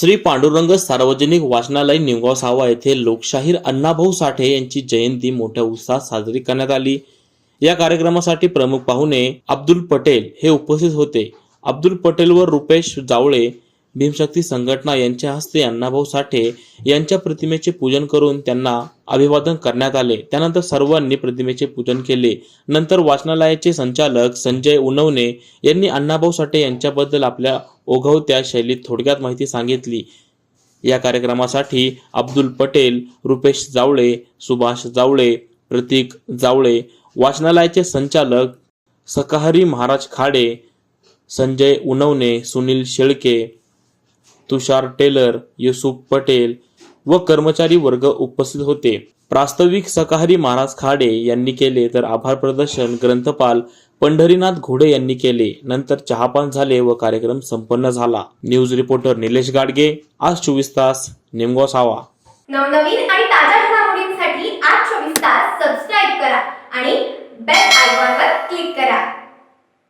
श्री पांडुरंग सार्वजनिक वाचनालय निमगाव सावा येथे लोकशाहीर अण्णाभाऊ साठे यांची जयंती मोठ्या उत्साहात साजरी करण्यात आली। या कार्यक्रमासाठी प्रमुख पाहुणे अब्दुल पटेल हे उपस्थित होते। अब्दुल पटेल व रुपेश जावळे भीमशक्ती संघटना यांच्या हस्ते अण्णाभाऊ साठे यांच्या प्रतिमेचे पूजन करून त्यांना अभिवादन करण्यात आले। त्यानंतर सर्वांनी प्रतिमेचे पूजन केले। नंतर वाचनालयाचे संचालक संजय उनवणे यांनी अण्णाभाऊ साठे यांच्याबद्दल आपल्या ओघवत्या शैलीत थोडक्यात माहिती सांगितली। या कार्यक्रमासाठी अब्दुल पटेल, रुपेश जावळे, सुभाष जावळे, प्रतीक जावळे, वाचनालयाचे संचालक सकाहरी महाराज खाडे, संजय उनवणे, सुनील शेळके, तुषार टेलर, युसुफ पटेल व कर्मचारी वर्ग उपस्थित होते। प्रास्ताविक सकाहरी महाराज खाडे यांनी केले तर आभार प्रदर्शन ग्रंथपाल पंढरीनाथ घोडे यांनी केले। नंतर चहापान झाले व कार्यक्रम संपन्न झाला। न्यूज रिपोर्टर निलेश गाडगे, आज 24 तास, निमगाव सावा। नवनवीन आणि ताज्या घडामोडींसाठी आज 24 तास सबस्क्राइब करा आणि